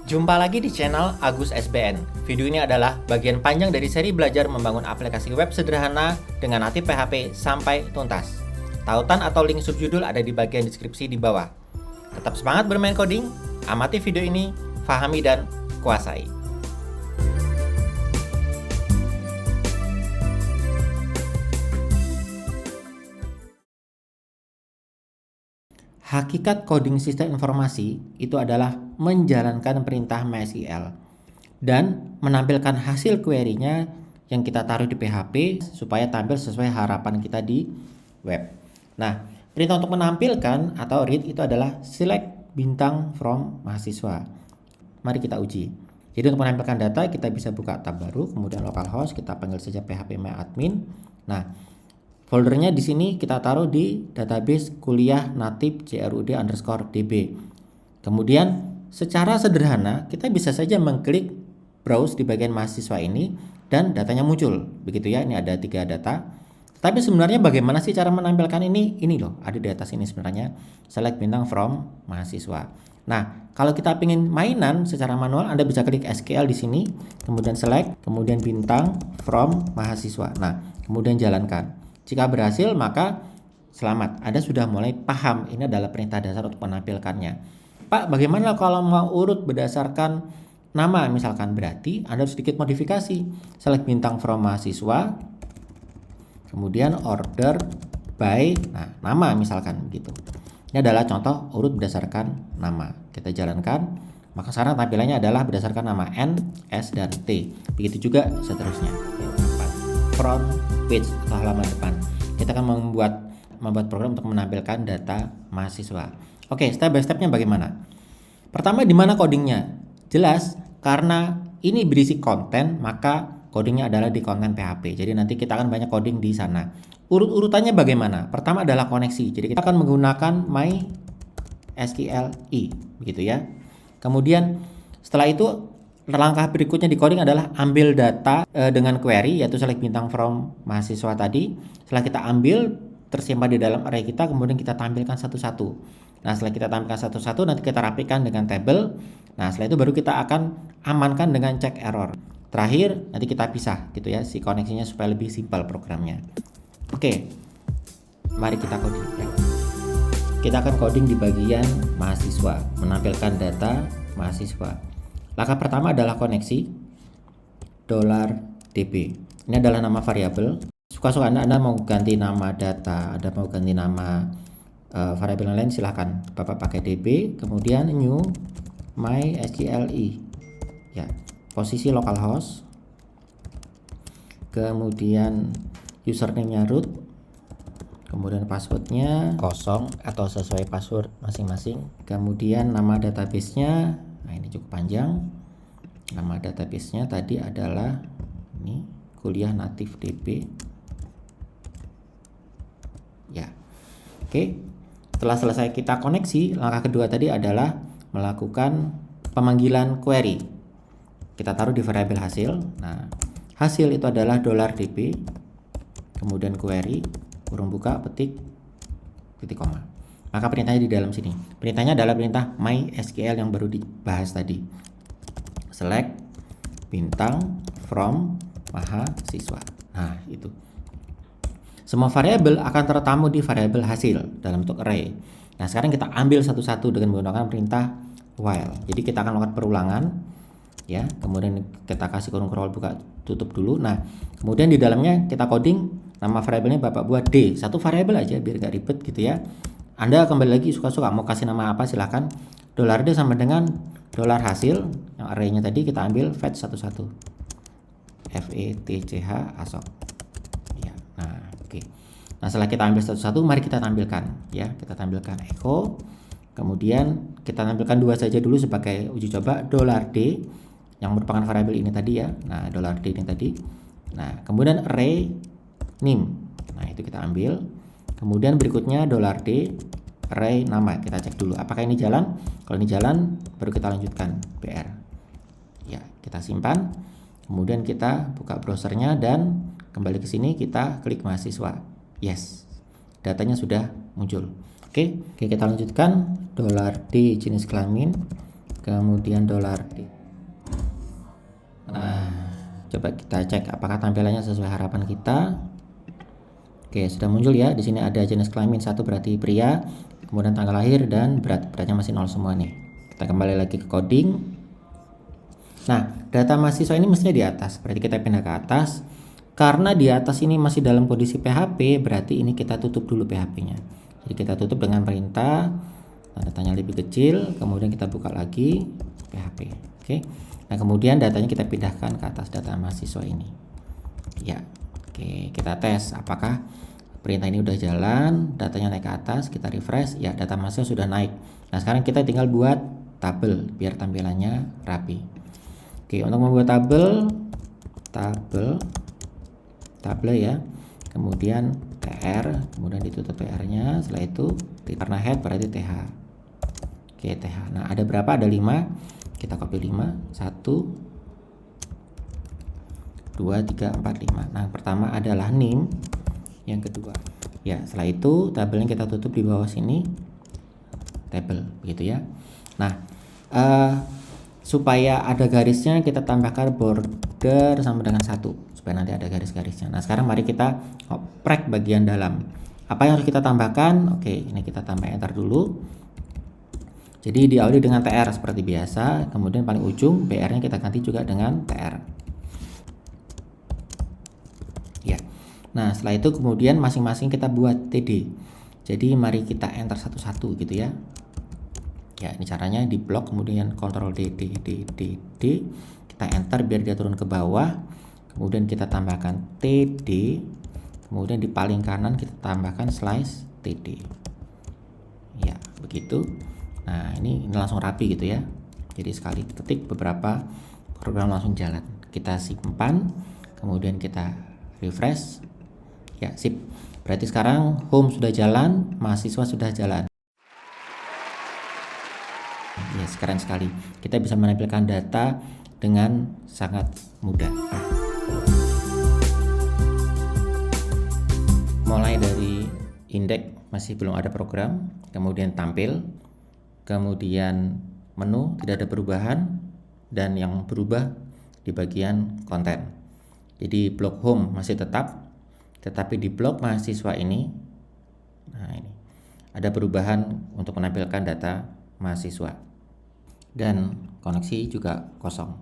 Jumpa lagi di channel Agus SBN. Video ini adalah bagian panjang dari seri belajar membangun aplikasi web sederhana dengan natif PHP sampai tuntas. Tautan atau link subjudul ada di bagian deskripsi di bawah. Tetap semangat bermain coding, amati video ini, fahami dan kuasai. Hakikat coding sistem informasi itu adalah menjalankan perintah MySQL dan menampilkan hasil query-nya yang kita taruh di PHP supaya tampil sesuai harapan kita di web. Nah, perintah untuk menampilkan atau read itu adalah select bintang from mahasiswa. Mari kita uji. Jadi untuk menampilkan data kita bisa buka tab baru, kemudian localhost, kita panggil saja php_myadmin. Nah, foldernya di sini kita taruh di database kuliah natif crud_db. Kemudian secara sederhana kita bisa saja mengklik browse di bagian mahasiswa ini dan datanya muncul. Begitu ya, ini ada 3 data. Tapi sebenarnya bagaimana sih cara menampilkan ini? Ini loh, ada di atas ini sebenarnya. Select bintang from mahasiswa. Nah, kalau kita ingin mainan secara manual, Anda bisa klik SQL di sini, kemudian select, kemudian bintang from mahasiswa. Nah, kemudian jalankan. Jika berhasil, maka selamat, Anda sudah mulai paham ini adalah perintah dasar untuk menampilkannya. Pak, bagaimana kalau mau urut berdasarkan nama misalkan? Berarti Anda harus sedikit modifikasi. Select bintang from mahasiswa, kemudian order by nama misalkan gitu. Ini adalah contoh urut berdasarkan nama. Kita jalankan, maka sekarang tampilannya adalah berdasarkan nama N, S, dan T. Begitu juga seterusnya. Front page atau halaman depan. Kita akan membuat program untuk menampilkan data mahasiswa. Oke, step by stepnya bagaimana? Pertama, di mana codingnya? Jelas, karena ini berisi konten, maka codingnya adalah di konten PHP. Jadi nanti kita akan banyak coding di sana. Urut-urutannya bagaimana? Pertama adalah koneksi. Jadi kita akan menggunakan MySQLi, begitu ya. Kemudian setelah itu langkah berikutnya di coding adalah ambil data dengan query, yaitu select bintang from mahasiswa tadi. Setelah kita ambil, tersimpan di dalam array kita, kemudian kita tampilkan satu-satu. Nah, setelah kita tampilkan satu-satu, nanti kita rapikan dengan tabel. Nah, setelah itu baru kita akan amankan dengan check error. Terakhir, nanti kita pisah gitu ya, si koneksinya supaya lebih simpel programnya. Oke, mari kita coding. Kita akan coding di bagian mahasiswa, menampilkan data mahasiswa. Langkah pertama adalah koneksi $db. Ini adalah nama variabel. Suka-suka Anda mau ganti nama data, Anda mau ganti nama variabel yang lain, silahkan. Bapak pakai db, kemudian new MySQLi. Ya, posisi localhost. Kemudian username-nya root. Kemudian passwordnya kosong atau sesuai password masing-masing. Kemudian nama database-nya, nah ini cukup panjang. Nama database-nya tadi adalah ini kuliah natif DB. Ya. Oke. Setelah selesai kita koneksi, langkah kedua tadi adalah melakukan pemanggilan query. Kita taruh di variabel hasil. Nah, hasil itu adalah $db. Kemudian query, kurung buka, petik, titik koma. Maka perintahnya di dalam sini. Perintahnya adalah perintah MySQL yang baru dibahas tadi. Select bintang from mahasiswa. Nah, itu. Semua variabel akan tertamu di variabel hasil dalam bentuk array. Nah, sekarang kita ambil satu-satu dengan menggunakan perintah while. Jadi kita akan melakukan perulangan, ya. Kemudian kita kasih kurung scroll buka, tutup dulu. Nah, kemudian di dalamnya kita coding nama variabelnya Bapak buat D. Satu variabel aja biar gak ribet gitu ya. Anda kembali lagi suka-suka mau kasih nama apa silahkan. $D sama dengan $hasil yang arraynya tadi kita ambil fetch satu-satu. fetch asok. Ya, nah oke. Nah, setelah kita ambil satu-satu, mari kita tampilkan ya. Kita tampilkan echo. Kemudian kita tampilkan 2 saja dulu sebagai uji coba. $D yang merupakan variabel ini tadi ya. Nah, $D ini tadi. Nah, kemudian array name. Nah, itu kita ambil. Kemudian berikutnya $D array nama. Kita cek dulu apakah ini jalan. Kalau ini jalan, baru kita lanjutkan BR. Ya, kita simpan. Kemudian kita buka browsernya dan kembali ke sini kita klik mahasiswa. Yes. Datanya sudah muncul. Oke, kita lanjutkan. $D jenis kelamin. kemudian $D. Nah, coba kita cek apakah tampilannya sesuai harapan kita. Oke, sudah muncul ya. Di sini ada jenis kelamin 1 berarti pria, kemudian tanggal lahir dan beratnya masih 0 semua nih. Kita kembali lagi ke coding. Nah, data mahasiswa ini mestinya di atas, berarti kita pindah ke atas. Karena di atas ini masih dalam kondisi PHP, berarti ini kita tutup dulu PHP-nya. Jadi kita tutup dengan perintah tanda tanya lebih kecil, kemudian kita buka lagi PHP. Oke. Nah, kemudian datanya kita pindahkan ke atas data mahasiswa ini. Ya. Oke, kita tes apakah perintah ini udah jalan, datanya naik ke atas, kita refresh, ya data mahasiswa sudah naik. Nah, sekarang kita tinggal buat tabel biar tampilannya rapi. Oke, untuk membuat tabel ya. Kemudian TR, kemudian ditutup TR-nya, setelah itu karena head berarti TH. Oke, TH. Nah, ada berapa? Ada 5. Kita copy 5. 1 2, 3, 4, 5. Nah, pertama adalah name, yang kedua. Ya, setelah itu tabelnya kita tutup di bawah sini. Tabel, begitu ya. Nah, supaya ada garisnya kita tambahkan border sama dengan 1 supaya nanti ada garis-garisnya. Nah, sekarang mari kita oprek bagian dalam. Apa yang harus kita tambahkan? Oke, ini kita tambah enter dulu. Jadi diawali dengan TR seperti biasa, kemudian paling ujung BR-nya kita ganti juga dengan TR. Ya. Nah, setelah itu kemudian masing-masing kita buat TD. Jadi mari kita enter satu-satu gitu ya. Ya, ini caranya di blok kemudian Ctrl D, D, D, D, D. Kita enter biar dia turun ke bawah. Kemudian kita tambahkan TD. Kemudian di paling kanan kita tambahkan slice TD. Ya, begitu. Nah, ini langsung rapi gitu ya. Jadi sekali ketik beberapa program langsung jalan. Kita simpan, kemudian kita refresh. Ya, sip. Berarti sekarang home sudah jalan, mahasiswa sudah jalan. Ya, keren sekali. Kita bisa menampilkan data dengan sangat mudah. Mulai dari indeks masih belum ada program, kemudian tampil, kemudian menu tidak ada perubahan, dan yang berubah di bagian konten. Jadi blok home masih tetap, tetapi di blok mahasiswa ini, nah ini ada perubahan untuk menampilkan data mahasiswa dan koneksi juga kosong.